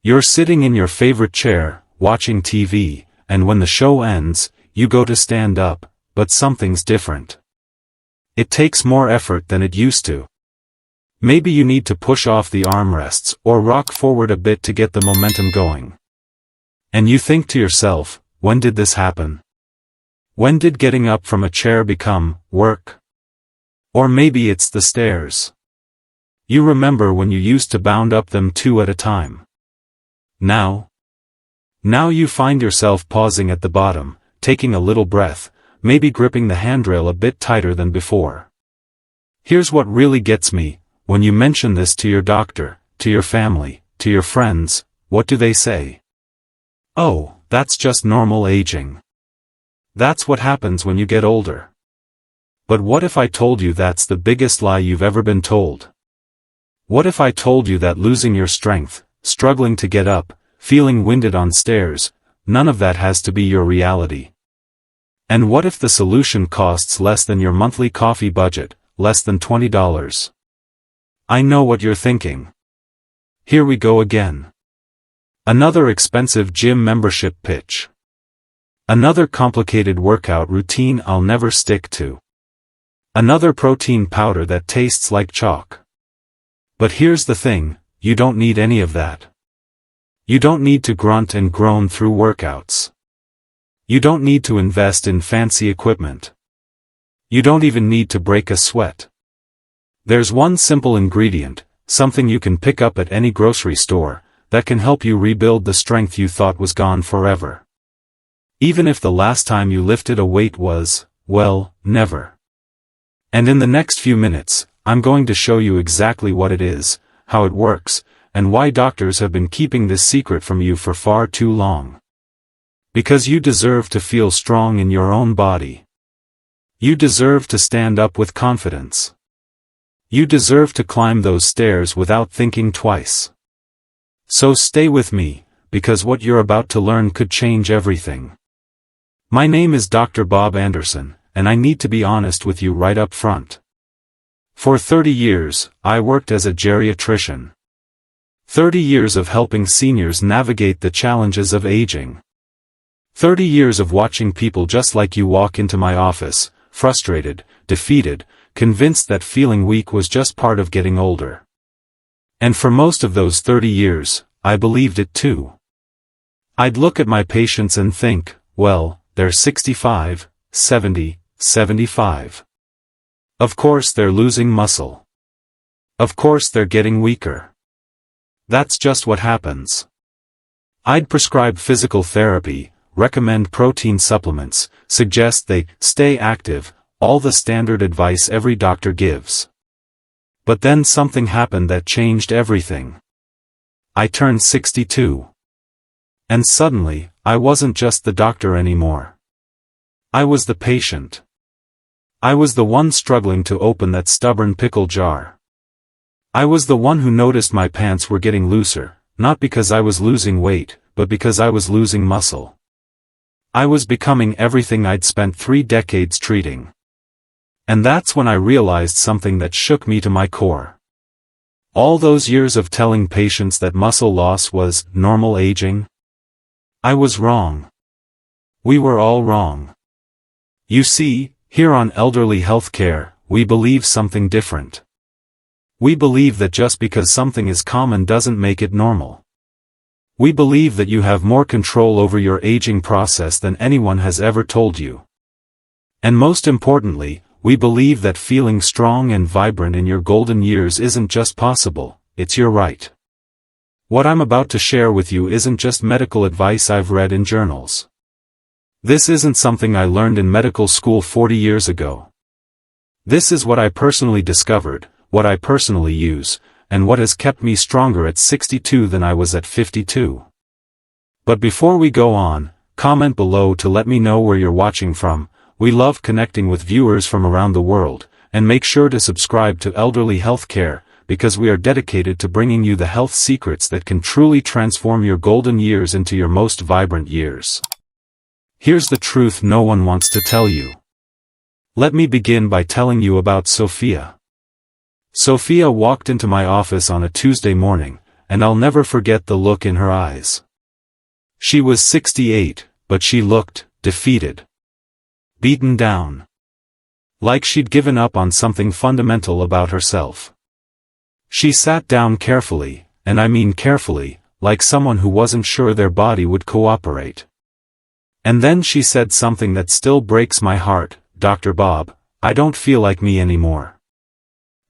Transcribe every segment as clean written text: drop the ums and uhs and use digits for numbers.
You're sitting in your favorite chair, watching TV, and when the show ends, you go to stand up, but something's different. It takes more effort than it used to. Maybe you need to push off the armrests or rock forward a bit to get the momentum going. And you think to yourself, when did this happen? When did getting up from a chair become work? Or maybe it's the stairs. You remember when you used to bound up them 2 at a time. Now you find yourself pausing at the bottom, taking a little breath, maybe gripping the handrail a bit tighter than before. Here's what really gets me, when you mention this to your doctor, to your family, to your friends, what do they say? Oh, that's just normal aging. That's what happens when you get older. But what if I told you that's the biggest lie you've ever been told? What if I told you that losing your strength, struggling to get up, feeling winded on stairs, none of that has to be your reality? And what if the solution costs less than your monthly coffee budget, less than $20? I know what you're thinking. Here we go again. Another expensive gym membership pitch. Another complicated workout routine I'll never stick to. Another protein powder that tastes like chalk. But here's the thing, you don't need any of that. You don't need to grunt and groan through workouts. You don't need to invest in fancy equipment. You don't even need to break a sweat. There's one simple ingredient, something you can pick up at any grocery store, that can help you rebuild the strength you thought was gone forever. Even if the last time you lifted a weight was, well, never. And in the next few minutes, I'm going to show you exactly what it is, how it works, and why doctors have been keeping this secret from you for far too long. Because you deserve to feel strong in your own body. You deserve to stand up with confidence. You deserve to climb those stairs without thinking twice. So stay with me, because what you're about to learn could change everything. My name is Dr. Bob Anderson, and I need to be honest with you right up front. For 30 years, I worked as a geriatrician. 30 years of helping seniors navigate the challenges of aging. 30 years of watching people just like you walk into my office, frustrated, defeated, convinced that feeling weak was just part of getting older. And for most of those 30 years, I believed it too. I'd look at my patients and think, well, they're 65, 70, 75. Of course they're losing muscle. Of course they're getting weaker. That's just what happens. I'd prescribe physical therapy, recommend protein supplements, suggest they stay active, all the standard advice every doctor gives. But then something happened that changed everything. I turned 62. And suddenly, I wasn't just the doctor anymore. I was the patient. I was the one struggling to open that stubborn pickle jar. I was the one who noticed my pants were getting looser, not because I was losing weight, but because I was losing muscle. I was becoming everything I'd spent 3 decades treating. And that's when I realized something that shook me to my core. All those years of telling patients that muscle loss was normal aging? I was wrong. We were all wrong. You see, here on elderly healthcare, we believe something different. We believe that just because something is common doesn't make it normal. We believe that you have more control over your aging process than anyone has ever told you. And most importantly, we believe that feeling strong and vibrant in your golden years isn't just possible, it's your right. What I'm about to share with you isn't just medical advice I've read in journals. This isn't something I learned in medical school 40 years ago. This is what I personally discovered, what I personally use, and what has kept me stronger at 62 than I was at 52. But before we go on, comment below to let me know where you're watching from. We love connecting with viewers from around the world, and make sure to subscribe to Elderly Healthcare, because we are dedicated to bringing you the health secrets that can truly transform your golden years into your most vibrant years. Here's the truth no one wants to tell you. Let me begin by telling you about Sophia. Sophia walked into my office on a Tuesday morning, and I'll never forget the look in her eyes. She was 68, but she looked defeated. Beaten down. Like she'd given up on something fundamental about herself. She sat down carefully, and I mean carefully, like someone who wasn't sure their body would cooperate. And then she said something that still breaks my heart, "Dr. Bob, I don't feel like me anymore."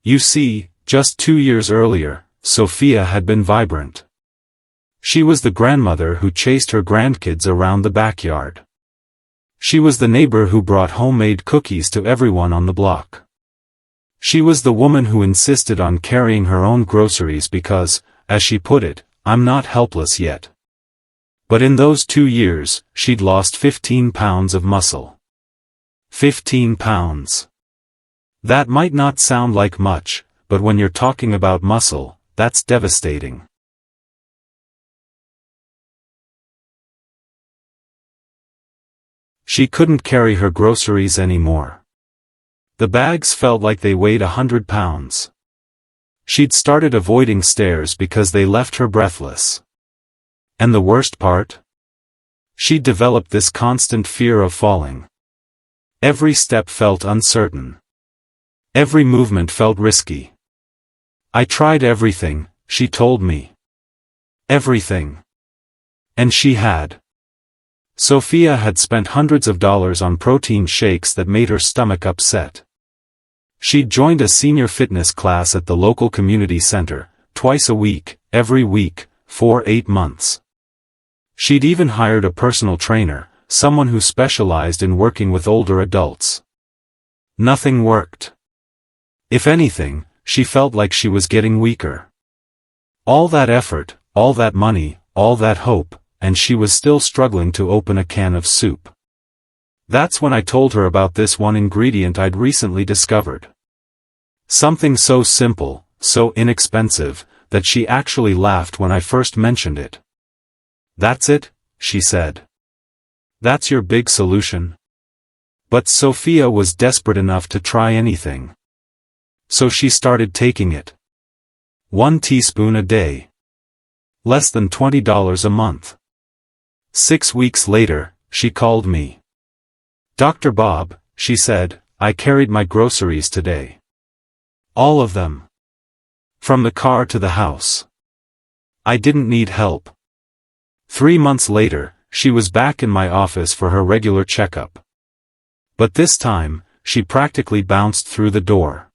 You see, just 2 years earlier, Sophia had been vibrant. She was the grandmother who chased her grandkids around the backyard. She was the neighbor who brought homemade cookies to everyone on the block. She was the woman who insisted on carrying her own groceries because, as she put it, "I'm not helpless yet." But in those 2 years, she'd lost 15 pounds of muscle. 15 pounds. That might not sound like much, but when you're talking about muscle, that's devastating. She couldn't carry her groceries anymore. The bags felt like they weighed 100 pounds. She'd started avoiding stairs because they left her breathless. And the worst part? She'd developed this constant fear of falling. Every step felt uncertain. Every movement felt risky. "I tried everything," she told me. Everything. And she had. Sophia had spent hundreds of dollars on protein shakes that made her stomach upset. She'd joined a senior fitness class at the local community center, twice a week, every week, for 8 months. She'd even hired a personal trainer, someone who specialized in working with older adults. Nothing worked. If anything, she felt like she was getting weaker. All that effort, all that money, all that hope, and she was still struggling to open a can of soup. That's when I told her about this one ingredient I'd recently discovered. Something so simple, so inexpensive, that she actually laughed when I first mentioned it. "That's it," she said. "That's your big solution?" But Sophia was desperate enough to try anything. So she started taking it. 1 teaspoon a day. Less than $20 a month. 6 weeks later, she called me. "Dr. Bob," she said, "I carried my groceries today. All of them. From the car to the house. I didn't need help." 3 months later, she was back in my office for her regular checkup. But this time, she practically bounced through the door.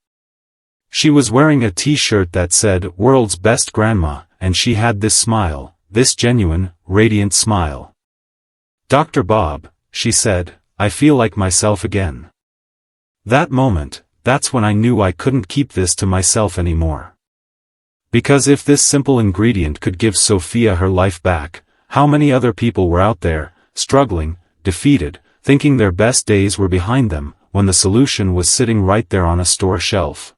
She was wearing a t-shirt that said, "World's Best Grandma," and she had this smile, this genuine, radiant smile. "Dr. Bob," she said, "I feel like myself again." That moment, that's when I knew I couldn't keep this to myself anymore. Because if this simple ingredient could give Sophia her life back, how many other people were out there, struggling, defeated, thinking their best days were behind them, when the solution was sitting right there on a store shelf?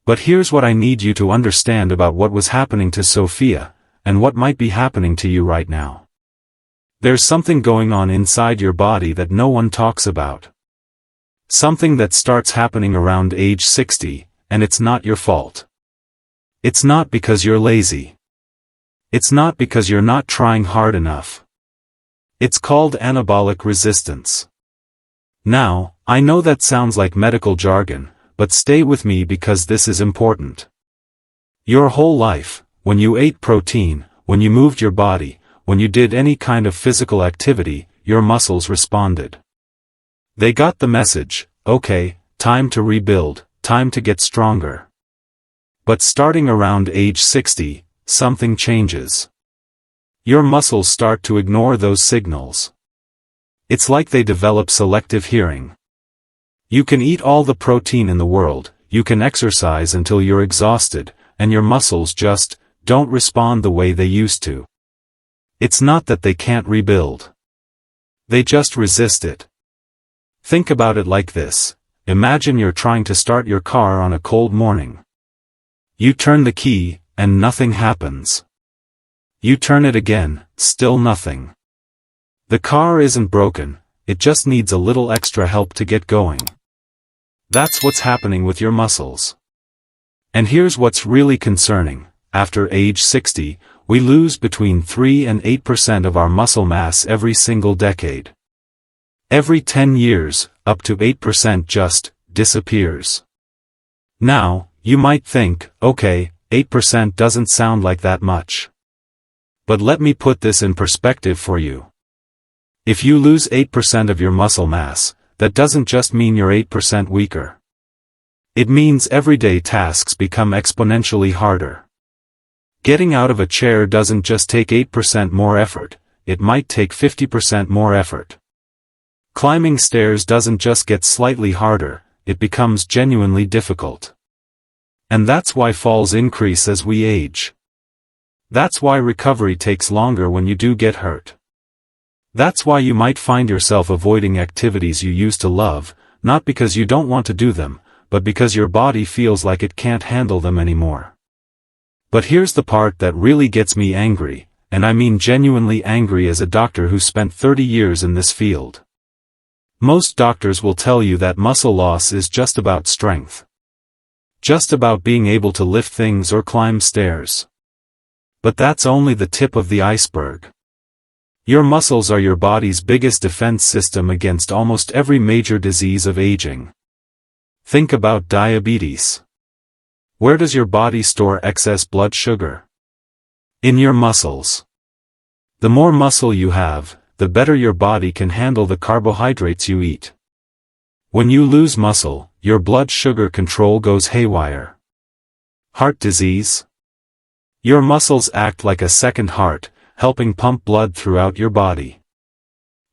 But here's what I need you to understand about what was happening to Sophia, and what might be happening to you right now. There's something going on inside your body that no one talks about. Something that starts happening around age 60, and it's not your fault. It's not because you're lazy. It's not because you're not trying hard enough. It's called anabolic resistance. Now, I know that sounds like medical jargon, but stay with me because this is important. Your whole life, when you ate protein, when you moved your body, when you did any kind of physical activity, your muscles responded. They got the message, okay, time to rebuild, time to get stronger. But starting around age 60, something changes. Your muscles start to ignore those signals. It's like they develop selective hearing. You can eat all the protein in the world, you can exercise until you're exhausted, and your muscles just don't respond the way they used to. It's not that they can't rebuild. They just resist it. Think about it like this. Imagine you're trying to start your car on a cold morning. You turn the key, and nothing happens. You turn it again, still nothing. The car isn't broken, it just needs a little extra help to get going. That's what's happening with your muscles. And here's what's really concerning. after age 60, we lose between 3 and 8% of our muscle mass every single decade. Every 10 years, up to 8% just disappears. Now, you might think, okay, 8% doesn't sound like that much. But let me put this in perspective for you. If you lose 8% of your muscle mass, that doesn't just mean you're 8% weaker. It means everyday tasks become exponentially harder. Getting out of a chair doesn't just take 8% more effort, it might take 50% more effort. Climbing stairs doesn't just get slightly harder, it becomes genuinely difficult. And that's why falls increase as we age. That's why recovery takes longer when you do get hurt. That's why you might find yourself avoiding activities you used to love, not because you don't want to do them, but because your body feels like it can't handle them anymore. But here's the part that really gets me angry, and I mean genuinely angry as a doctor who spent 30 years in this field. Most doctors will tell you that muscle loss is just about strength. Just about being able to lift things or climb stairs. But that's only the tip of the iceberg. Your muscles are your body's biggest defense system against almost every major disease of aging. Think about diabetes. Where does your body store excess blood sugar? In your muscles. The more muscle you have, the better your body can handle the carbohydrates you eat. When you lose muscle, your blood sugar control goes haywire. Heart disease. Your muscles act like a second heart, helping pump blood throughout your body.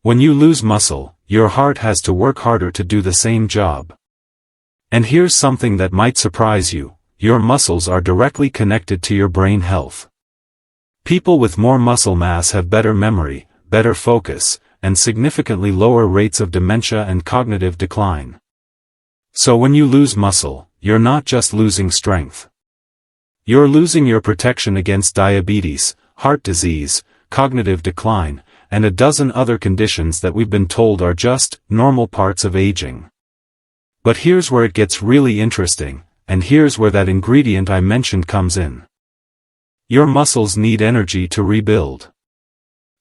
When you lose muscle, your heart has to work harder to do the same job. And here's something that might surprise you, your muscles are directly connected to your brain health. People with more muscle mass have better memory, better focus, and significantly lower rates of dementia and cognitive decline. So when you lose muscle, you're not just losing strength. You're losing your protection against diabetes, heart disease, cognitive decline, and a dozen other conditions that we've been told are just normal parts of aging. But here's where it gets really interesting, and here's where that ingredient I mentioned comes in. Your muscles need energy to rebuild.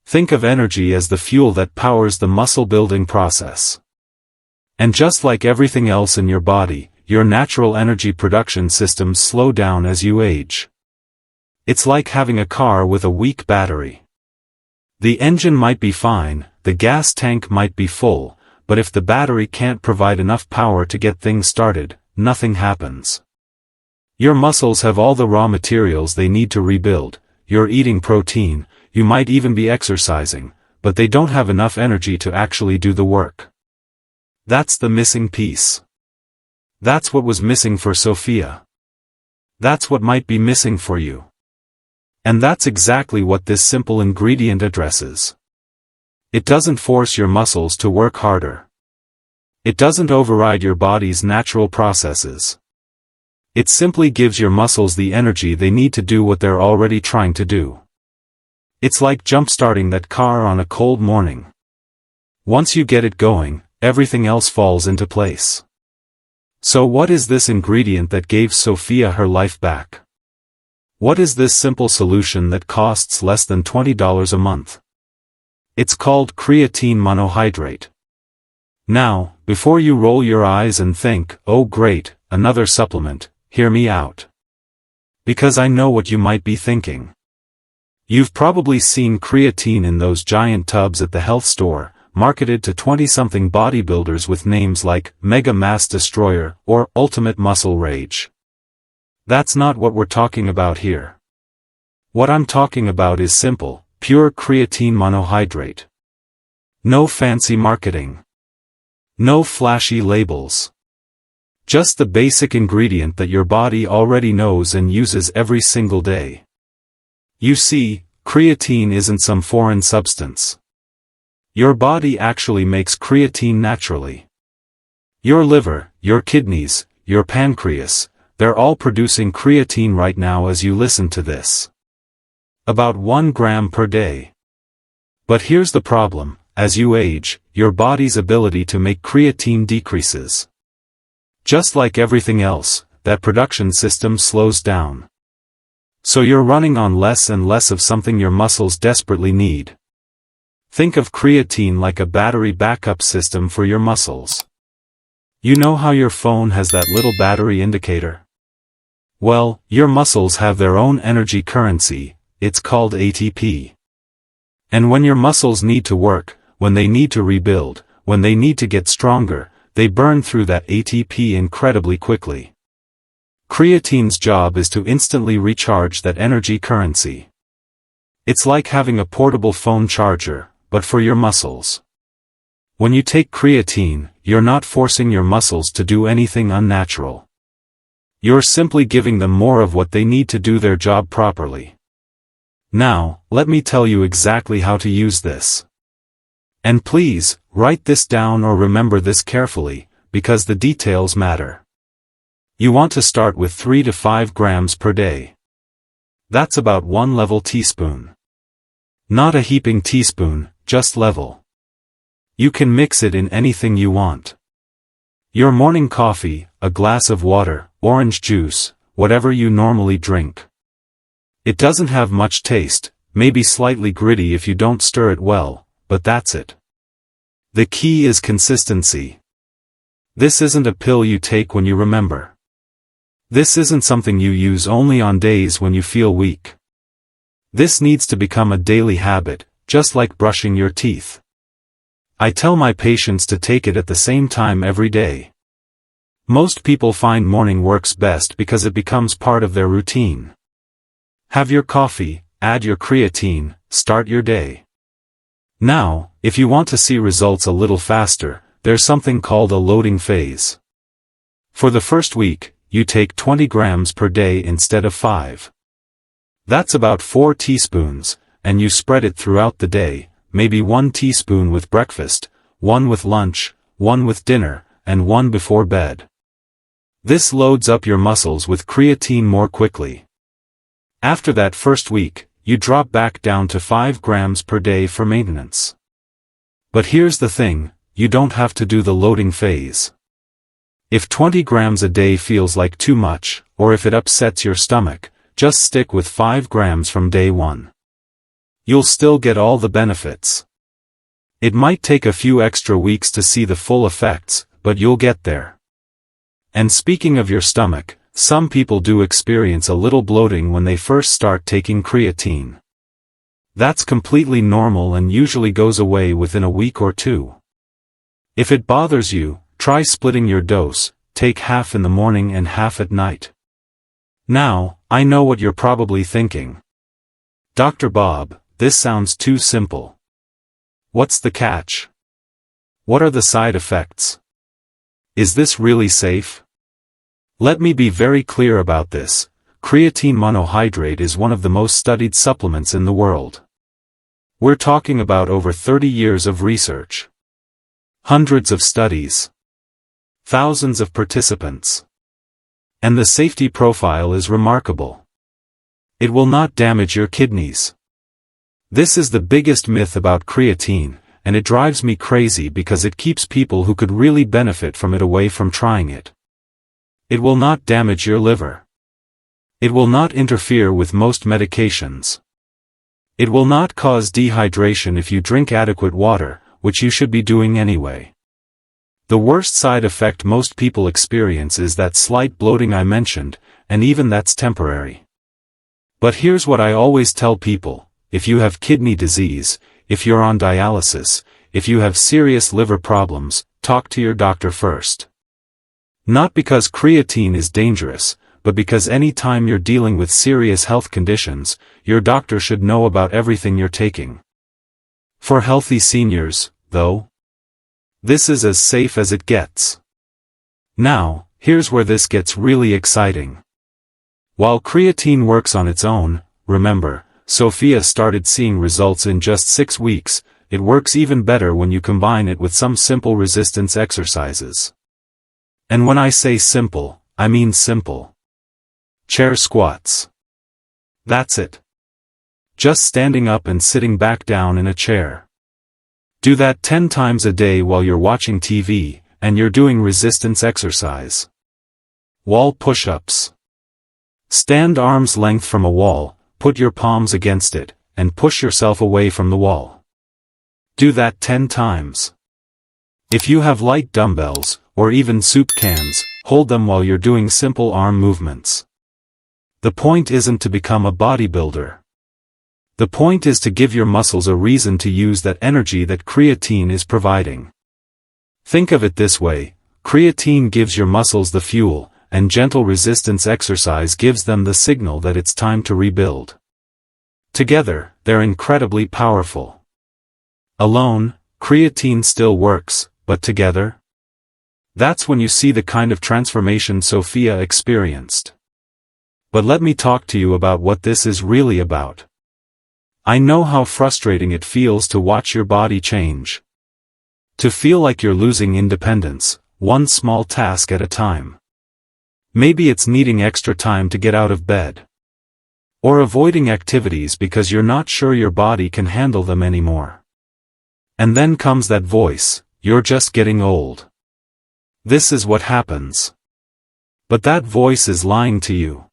Think of energy as the fuel that powers the muscle-building process. And just like everything else in your body, your natural energy production systems slow down as you age. It's like having a car with a weak battery. The engine might be fine, the gas tank might be full, but if the battery can't provide enough power to get things started, nothing happens. Your muscles have all the raw materials they need to rebuild, you're eating protein, you might even be exercising, but they don't have enough energy to actually do the work. That's the missing piece. That's what was missing for Sophia. That's what might be missing for you. And that's exactly what this simple ingredient addresses. It doesn't force your muscles to work harder. It doesn't override your body's natural processes. It simply gives your muscles the energy they need to do what they're already trying to do. It's like jump-starting that car on a cold morning. Once you get it going, everything else falls into place. So what is this ingredient that gave Sophia her life back? What is this simple solution that costs less than $20 a month? It's called creatine monohydrate. Now, before you roll your eyes and think, oh great, another supplement, hear me out. Because I know what you might be thinking. You've probably seen creatine in those giant tubs at the health store, marketed to 20-something bodybuilders with names like Mega Mass Destroyer or Ultimate Muscle Rage. That's not what we're talking about here. What I'm talking about is simple, pure creatine monohydrate. No fancy marketing. No flashy labels. Just the basic ingredient that your body already knows and uses every single day. You see, creatine isn't some foreign substance. Your body actually makes creatine naturally. Your liver, your kidneys, your pancreas, they're all producing creatine right now as you listen to this. About 1 gram per day. But here's the problem, as you age, your body's ability to make creatine decreases. Just like everything else, that production system slows down. So you're running on less and less of something your muscles desperately need. Think of creatine like a battery backup system for your muscles. You know how your phone has that little battery indicator? Well, your muscles have their own energy currency, it's called ATP. And when your muscles need to work, when they need to rebuild, when they need to get stronger, they burn through that ATP incredibly quickly. Creatine's job is to instantly recharge that energy currency. It's like having a portable phone charger, but for your muscles. When you take creatine, you're not forcing your muscles to do anything unnatural. You're simply giving them more of what they need to do their job properly. Now, let me tell you exactly how to use this. And please, write this down or remember this carefully, because the details matter. You want to start with 3 to 5 grams per day. That's about 1 level teaspoon. Not a heaping teaspoon, just level. You can mix it in anything you want. Your morning coffee, a glass of water, orange juice, whatever you normally drink. It doesn't have much taste, maybe slightly gritty if you don't stir it well, but that's it. The key is consistency. This isn't a pill you take when you remember. This isn't something you use only on days when you feel weak. This needs to become a daily habit, just like brushing your teeth. I tell my patients to take it at the same time every day. Most people find morning works best because it becomes part of their routine. Have your coffee, add your creatine, start your day. Now, if you want to see results a little faster, there's something called a loading phase. For the first week, you take 20 grams per day instead of 5. That's about 4 teaspoons, and you spread it throughout the day, maybe 1 teaspoon with breakfast, 1 with lunch, 1 with dinner, and 1 before bed. This loads up your muscles with creatine more quickly. After that first week, you drop back down to 5 grams per day for maintenance. But here's the thing, you don't have to do the loading phase. If 20 grams a day feels like too much, or if it upsets your stomach, just stick with 5 grams from day 1. You'll still get all the benefits. It might take a few extra weeks to see the full effects, but you'll get there. And speaking of your stomach, some people do experience a little bloating when they first start taking creatine. That's completely normal and usually goes away within a week or 2. If it bothers you, try splitting your dose, take half in the morning and half at night. Now, I know what you're probably thinking. Dr. Bob, this sounds too simple. What's the catch? What are the side effects? Is this really safe? Let me be very clear about this. Creatine monohydrate is one of the most studied supplements in the world. We're talking about over 30 years of research. Hundreds of studies. Thousands of participants. And the safety profile is remarkable. It will not damage your kidneys. This is the biggest myth about creatine, and it drives me crazy because it keeps people who could really benefit from it away from trying it. It will not damage your liver. It will not interfere with most medications. It will not cause dehydration if you drink adequate water, which you should be doing anyway. The worst side effect most people experience is that slight bloating I mentioned, and even that's temporary. But here's what I always tell people: if you have kidney disease, if you're on dialysis, if you have serious liver problems, talk to your doctor first. Not because creatine is dangerous, but because any time you're dealing with serious health conditions, your doctor should know about everything you're taking. For healthy seniors, though, this is as safe as it gets. Now, here's where this gets really exciting. While creatine works on its own, remember, Sophia started seeing results in just 6 weeks. It works even better when you combine it with some simple resistance exercises. And when I say simple, I mean simple. Chair squats. That's it. Just standing up and sitting back down in a chair. Do that 10 times a day while you're watching TV, and you're doing resistance exercise. Wall push-ups. Stand arm's length from a wall, put your palms against it, and push yourself away from the wall. Do that 10 times. If you have light dumbbells, or even soup cans, hold them while you're doing simple arm movements. The point isn't to become a bodybuilder. The point is to give your muscles a reason to use that energy that creatine is providing. Think of it this way, creatine gives your muscles the fuel, and gentle resistance exercise gives them the signal that it's time to rebuild. Together, they're incredibly powerful. Alone, creatine still works, but together? That's when you see the kind of transformation Sophia experienced. But let me talk to you about what this is really about. I know how frustrating it feels to watch your body change. To feel like you're losing independence, one small task at a time. Maybe it's needing extra time to get out of bed. Or avoiding activities because you're not sure your body can handle them anymore. And then comes that voice, you're just getting old. This is what happens. But that voice is lying to you.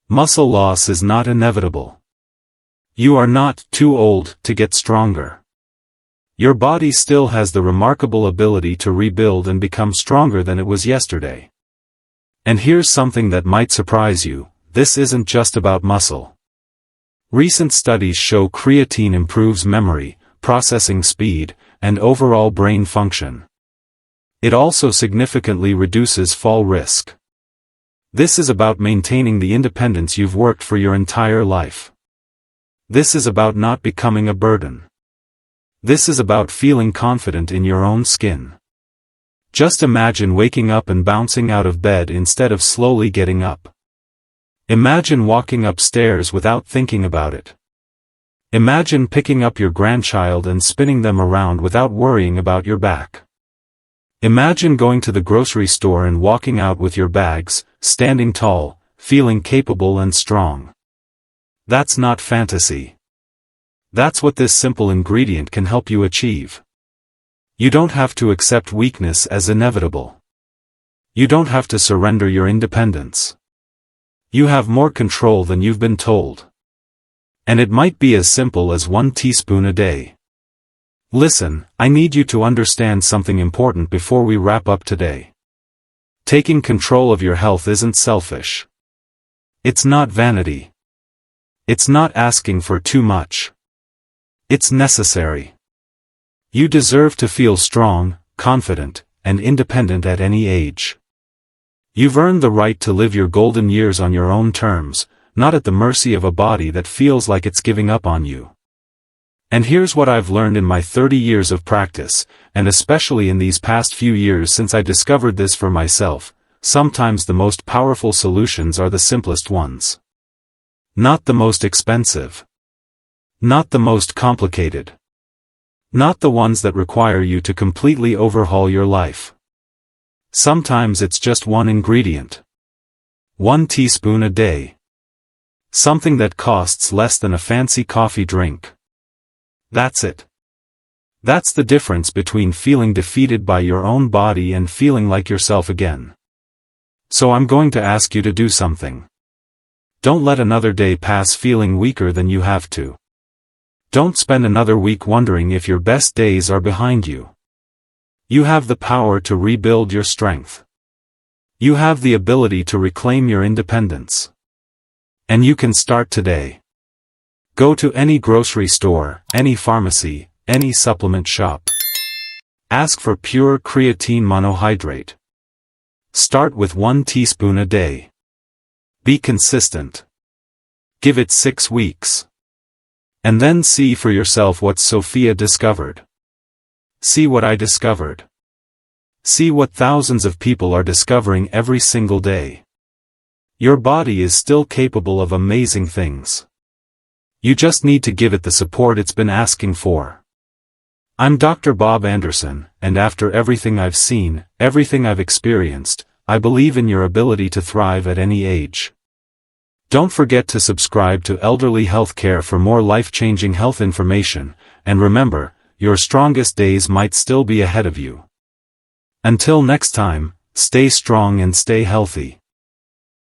Muscle loss is not inevitable. You are not too old to get stronger. Your body still has the remarkable ability to rebuild and become stronger than it was yesterday. And here's something that might surprise you, this isn't just about muscle. Recent studies show creatine improves memory, processing speed, and overall brain function. It also significantly reduces fall risk. This is about maintaining the independence you've worked for your entire life. This is about not becoming a burden. This is about feeling confident in your own skin. Just imagine waking up and bouncing out of bed instead of slowly getting up. Imagine walking upstairs without thinking about it. Imagine picking up your grandchild and spinning them around without worrying about your back. Imagine going to the grocery store and walking out with your bags, standing tall, feeling capable and strong. That's not fantasy. That's what this simple ingredient can help you achieve. You don't have to accept weakness as inevitable. You don't have to surrender your independence. You have more control than you've been told. And it might be as simple as 1 teaspoon a day. Listen, I need you to understand something important before we wrap up today. Taking control of your health isn't selfish. It's not vanity. It's not asking for too much. It's necessary. You deserve to feel strong, confident, and independent at any age. You've earned the right to live your golden years on your own terms, not at the mercy of a body that feels like it's giving up on you. And here's what I've learned in my 30 years of practice, and especially in these past few years since I discovered this for myself, sometimes the most powerful solutions are the simplest ones. Not the most expensive. Not the most complicated. Not the ones that require you to completely overhaul your life. Sometimes it's just one ingredient. 1 teaspoon a day. Something that costs less than a fancy coffee drink. That's it. That's the difference between feeling defeated by your own body and feeling like yourself again. So I'm going to ask you to do something. Don't let another day pass feeling weaker than you have to. Don't spend another week wondering if your best days are behind you. You have the power to rebuild your strength. You have the ability to reclaim your independence. And you can start today. Go to any grocery store, any pharmacy, any supplement shop. Ask for pure creatine monohydrate. Start with 1 teaspoon a day. Be consistent. Give it 6 weeks. And then see for yourself what Sophia discovered. See what I discovered. See what thousands of people are discovering every single day. Your body is still capable of amazing things. You just need to give it the support it's been asking for. I'm Dr. Bob Anderson, and after everything I've seen, everything I've experienced, I believe in your ability to thrive at any age. Don't forget to subscribe to Elderly Healthcare for more life-changing health information, and remember, your strongest days might still be ahead of you. Until next time, stay strong and stay healthy.